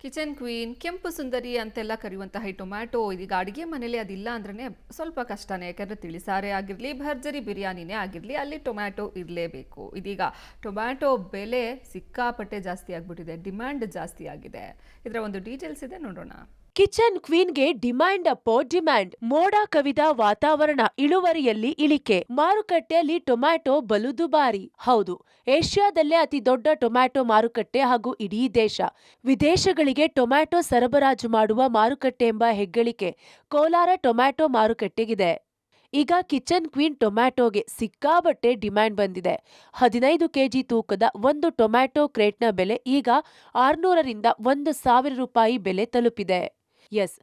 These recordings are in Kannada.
ಕಿಚನ್ ಕ್ವೀನ್, ಕೆಂಪು ಸುಂದರಿ ಅಂತೆಲ್ಲ ಕರೆಯುವಂತಹ ಈ ಟೊಮ್ಯಾಟೊ ಇದೀಗ ಅಡುಗೆ ಮನೇಲಿ ಅದಿಲ್ಲ ಅಂದ್ರೆ ಸ್ವಲ್ಪ ಕಷ್ಟನೇ. ಯಾಕಂದ್ರೆ ತಿಳಿಸಾರೇ ಆಗಿರಲಿ, ಭರ್ಜರಿ ಬಿರಿಯಾನಿನೇ ಆಗಿರಲಿ, ಅಲ್ಲಿ ಟೊಮ್ಯಾಟೊ ಇರಲೇಬೇಕು. ಇದೀಗ ಟೊಮ್ಯಾಟೊ ಬೆಲೆ ಸಿಕ್ಕಾಪಟ್ಟೆ ಜಾಸ್ತಿ ಆಗ್ಬಿಟ್ಟಿದೆ, ಡಿಮ್ಯಾಂಡ್ ಜಾಸ್ತಿ ಆಗಿದೆ. ಇದರ ಒಂದು ಡೀಟೇಲ್ಸ್ ಇದೆ, ನೋಡೋಣ. ಕಿಚನ್ ಕ್ವೀನ್ಗೆ ಡಿಮ್ಯಾಂಡ್ ಅಪ್ಪೋ ಡಿಮ್ಯಾಂಡ್. ಮೋಡ ಕವಿದ ವಾತಾವರಣ, ಇಳುವರಿಯಲ್ಲಿ ಇಳಿಕೆ. ಮಾರುಕಟ್ಟೆಯಲ್ಲಿ ಟೊಮ್ಯಾಟೊ ಬಲು ದುಬಾರಿ. ಹೌದು, ಏಷ್ಯಾದಲ್ಲೇ ಅತಿ ದೊಡ್ಡ ಟೊಮ್ಯಾಟೊ ಮಾರುಕಟ್ಟೆ ಹಾಗೂ ಇಡೀ ದೇಶ. ವಿದೇಶಗಳಿಗೆ ಟೊಮ್ಯಾಟೊ ಸರಬರಾಜು ಮಾಡುವ ಮಾರುಕಟ್ಟೆ ಎಂಬ ಹೆಗ್ಗಳಿಕೆ ಕೋಲಾರ ಟೊಮ್ಯಾಟೊ ಮಾರುಕಟ್ಟೆಗಿದೆ. ಈಗ ಕಿಚನ್ ಕ್ವೀನ್ ಟೊಮ್ಯಾಟೊಗೆ ಸಿಕ್ಕಾಬಟ್ಟೆ ಡಿಮ್ಯಾಂಡ್ ಬಂದಿದೆ. 15 ಕೆಜಿ ತೂಕದ ಒಂದು ಟೊಮ್ಯಾಟೊ ಕ್ರೇಟ್ನ ಬೆಲೆ ಈಗ 600ರಿಂದ 1,000 ರೂಪಾಯಿ ಬೆಲೆ ತಲುಪಿದೆ. ಎಸ್,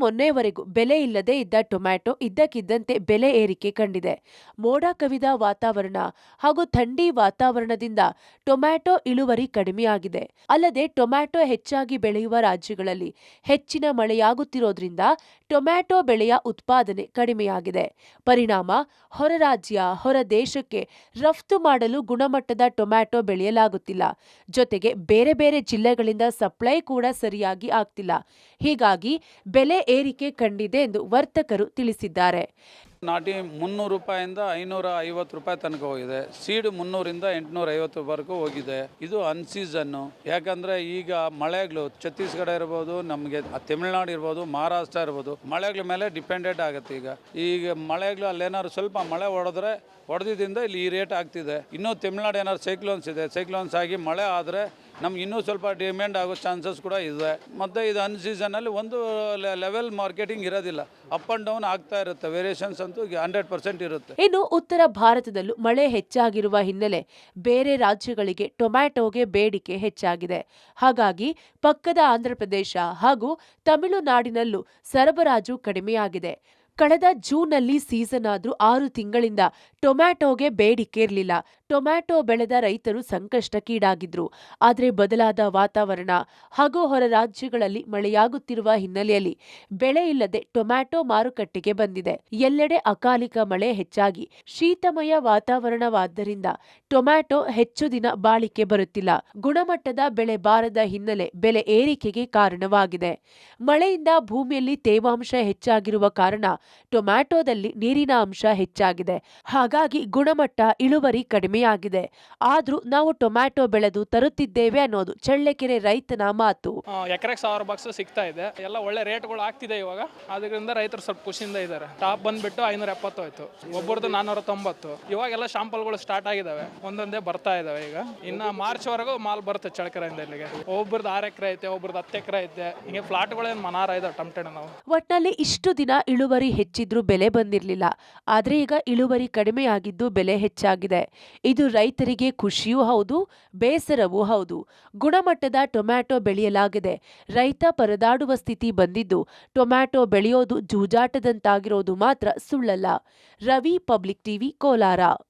ಮೊನ್ನೆವರೆಗೂ ಬೆಲೆ ಇಲ್ಲದೆ ಇದ್ದ ಟೊಮ್ಯಾಟೊ ಇದ್ದಕ್ಕಿದ್ದಂತೆ ಬೆಲೆ ಏರಿಕೆ ಕಂಡಿದೆ. ಮೋಡ ಕವಿದ ವಾತಾವರಣ ಹಾಗೂ ಥಂಡಿ ವಾತಾವರಣದಿಂದ ಟೊಮ್ಯಾಟೊ ಇಳುವರಿ ಕಡಿಮೆಯಾಗಿದೆ. ಅಲ್ಲದೆ ಟೊಮ್ಯಾಟೊ ಹೆಚ್ಚಾಗಿ ಬೆಳೆಯುವ ರಾಜ್ಯಗಳಲ್ಲಿ ಹೆಚ್ಚಿನ ಮಳೆಯಾಗುತ್ತಿರೋದ್ರಿಂದ ಟೊಮ್ಯಾಟೊ ಬೆಳೆಯ ಉತ್ಪಾದನೆ ಕಡಿಮೆಯಾಗಿದೆ. ಪರಿಣಾಮ ಹೊರ ರಾಜ್ಯ, ಹೊರ ದೇಶಕ್ಕೆ ರಫ್ತು ಮಾಡಲು ಗುಣಮಟ್ಟದ ಟೊಮ್ಯಾಟೊ ಬೆಳೆಯಲಾಗುತ್ತಿಲ್ಲ. ಜೊತೆಗೆ ಬೇರೆ ಬೇರೆ ಜಿಲ್ಲೆಗಳಿಂದ ಸಪ್ಲೈ ಕೂಡ ಸರಿಯಾಗಿ ಆಗ್ತಿಲ್ಲ. ಹೀಗಾಗಿ ಬೆಲೆ ಏರಿಕೆ ಕಂಡಿದೆ ಎಂದು ವರ್ತಕರು ತಿಳಿಸಿದ್ದಾರೆ. ನಾಟಿ 300 ರೂಪಾಯಿಂದ 550 ರೂಪಾಯಿ ತನಕ ಹೋಗಿದೆ. ಸೀಡ್ 300ರಿಂದ 850ವರೆಗೂ ಹೋಗಿದೆ. ಇದು ಅನ್ಸೀಸನ್ನು. ಯಾಕಂದ್ರೆ ಈಗ ಮಳೆಗಳು ಛತ್ತೀಸ್ಗಢ ಇರ್ಬೋದು, ನಮಗೆ ತಮಿಳುನಾಡು ಇರ್ಬೋದು, ಮಹಾರಾಷ್ಟ್ರ ಇರ್ಬೋದು, ಮಳೆಗಳ ಮೇಲೆ ಡಿಪೆಂಡೆಡ್ ಆಗುತ್ತೆ. ಈಗ ಮಳೆಗಳು ಅಲ್ಲೇನಾದ್ರು ಸ್ವಲ್ಪ ಮಳೆ ಹೊಡೆದಿದ್ದರಿಂದ ಇಲ್ಲಿ ಈ ರೇಟ್ ಆಗ್ತಿದೆ. ಇನ್ನೂ ತಮಿಳುನಾಡು ಏನಾದ್ರು ಸೈಕ್ಲೋನ್ಸ್ ಆಗಿ ಮಳೆ ಆದರೆ ನಮ್ಗೆ ಇನ್ನೂ ಸ್ವಲ್ಪ ಡಿಮ್ಯಾಂಡ್ ಆಗೋ ಚಾನ್ಸಸ್ ಕೂಡ ಇದೆ. ಮತ್ತು ಇದು ಅನ್ ಸೀಸನಲ್ಲಿ ಒಂದು ಲೆವೆಲ್ ಮಾರ್ಕೆಟಿಂಗ್ ಇರೋದಿಲ್ಲ, ಅಪ್ ಆ್ಯಂಡ್ ಡೌನ್ ಆಗ್ತಾ ಇರುತ್ತೆ. ವೇರಿಯೇಷನ್ಸ್ ಅಂತೂ 100% ಇರುತ್ತೆ. ಇನ್ನು ಉತ್ತರ ಭಾರತದಲ್ಲೂ ಮಳೆ ಹೆಚ್ಚಾಗಿರುವ ಹಿನ್ನೆಲೆ ಬೇರೆ ರಾಜ್ಯಗಳಿಗೆ ಟೊಮ್ಯಾಟೊಗೆ ಬೇಡಿಕೆ ಹೆಚ್ಚಾಗಿದೆ. ಹಾಗಾಗಿ ಪಕ್ಕದ ಆಂಧ್ರಪ್ರದೇಶ ಹಾಗೂ ತಮಿಳುನಾಡಿನಲ್ಲೂ ಸರಬರಾಜು ಕಡಿಮೆಯಾಗಿದೆ. ಕಳೆದ ಜೂನ್ನಲ್ಲಿ ಸೀಸನ್ ಆದ್ರೂ 6 ತಿಂಗಳಿಂದ ಟೊಮ್ಯಾಟೊಗೆ ಬೇಡಿಕೆ ಇರಲಿಲ್ಲ. ಟೊಮ್ಯಾಟೊ ಬೆಳೆದ ರೈತರು ಸಂಕಷ್ಟಕ್ಕೀಡಾಗಿದ್ರು. ಆದರೆ ಬದಲಾದ ವಾತಾವರಣ ಹಾಗೂ ಹೊರ ರಾಜ್ಯಗಳಲ್ಲಿ ಮಳೆಯಾಗುತ್ತಿರುವ ಹಿನ್ನೆಲೆಯಲ್ಲಿ ಬೆಳೆ ಇಲ್ಲದೆ ಟೊಮ್ಯಾಟೊ ಮಾರುಕಟ್ಟೆಗೆ ಬಂದಿದೆ. ಎಲ್ಲೆಡೆ ಅಕಾಲಿಕ ಮಳೆ ಹೆಚ್ಚಾಗಿ ಶೀತಮಯ ವಾತಾವರಣವಾದ್ದರಿಂದ ಟೊಮ್ಯಾಟೊ ಹೆಚ್ಚು ದಿನ ಬಾಳಿಕೆ ಬರುತ್ತಿಲ್ಲ. ಗುಣಮಟ್ಟದ ಬೆಳೆ ಬಾರದ ಹಿನ್ನೆಲೆ ಬೆಲೆ ಏರಿಕೆಗೆ ಕಾರಣವಾಗಿದೆ. ಮಳೆಯಿಂದ ಭೂಮಿಯಲ್ಲಿ ತೇವಾಂಶ ಹೆಚ್ಚಾಗಿರುವ ಕಾರಣ ಟೊಮ್ಯಾಟೊದಲ್ಲಿ ನೀರಿನ ಅಂಶ ಹೆಚ್ಚಾಗಿದೆ. ಹಾಗಾಗಿ ಗುಣಮಟ್ಟ ಇಳುವರಿ ಕಡಿಮೆಯಾಗಿದೆ. ಆದ್ರೂ ನಾವು ಟೊಮ್ಯಾಟೊ ಬೆಳೆದು ತರುತ್ತಿದ್ದೇವೆ ಅನ್ನೋದು ಚಳ್ಳಕೆರೆ ರೈತನ ಮಾತು. ಎಕರೆಗೆ $1,000 ಸಿಗ್ತಾ ಇದೆ. ಎಲ್ಲ ಒಳ್ಳೆ ರೇಟ್ಗಳು ಆಗ್ತಿದೆ ಇವಾಗ. ಅದರಿಂದ ರೈತರು ಸ್ವಲ್ಪ ಖುಷಿಯಿಂದ ಇದ್ದಾರೆ. ಟಾಪ್ ಬಂದ್ಬಿಟ್ಟು 570 ಆಯ್ತು, ಒಬ್ಬರದು 490. ಇವಾಗೆಲ್ಲ ಶಾಂಪಲ್ಗಳು ಸ್ಟಾರ್ಟ್ ಆಗಿದಾವೆ, ಒಂದೊಂದೇ ಬರ್ತಾ ಇದಾವೆ. ಈಗ ಇನ್ನ ಮಾರ್ಚ್ ವರೆಗೂ ಮಾಲ್ ಬರುತ್ತೆ ಚಳ್ಳಕೆರೆಯಿಂದ ಇಲ್ಲಿಗೆ. ಒಬ್ಬರದು 6 ಎಕರೆ ಐತೆ, ಒಬ್ಬರದು 10 ಎಕರೆ ಐತೆ. ಹಿಂಗೆ ಫ್ಲಾಟ್ಗಳೇನು ಮನಾರ ಇದಾವೆ ಟಮಟೆಣ್ಣು. ನಾವು ಒಟ್ನಲ್ಲಿ ಇಷ್ಟು ದಿನ ಇಳುವರಿ ಹೆಚ್ಚಿದ್ರೂ ಬೆಲೆ ಬಂದಿರಲಿಲ್ಲ. ಆದ್ರೆ ಈಗ ಇಳುವರಿ ಕಡಿಮೆಯಾಗಿದ್ದು ಬೆಲೆ ಹೆಚ್ಚಾಗಿದೆ. ಇದು ರೈತರಿಗೆ ಖುಷಿಯೂ ಹೌದು, ಬೇಸರವೂ ಹೌದು. ಗುಣಮಟ್ಟದ ಟೊಮ್ಯಾಟೊ ಬೆಳೆಯಲಾಗಿದೆ. ರೈತ ಪರದಾಡುವ ಸ್ಥಿತಿ ಬಂದಿದ್ದು ಟೊಮ್ಯಾಟೊ ಬೆಳೆಯೋದು ಜೂಜಾಟದಂತಾಗಿರೋದು ಮಾತ್ರ ಸುಳ್ಳಲ್ಲ. Ravi, public TV, Kolar.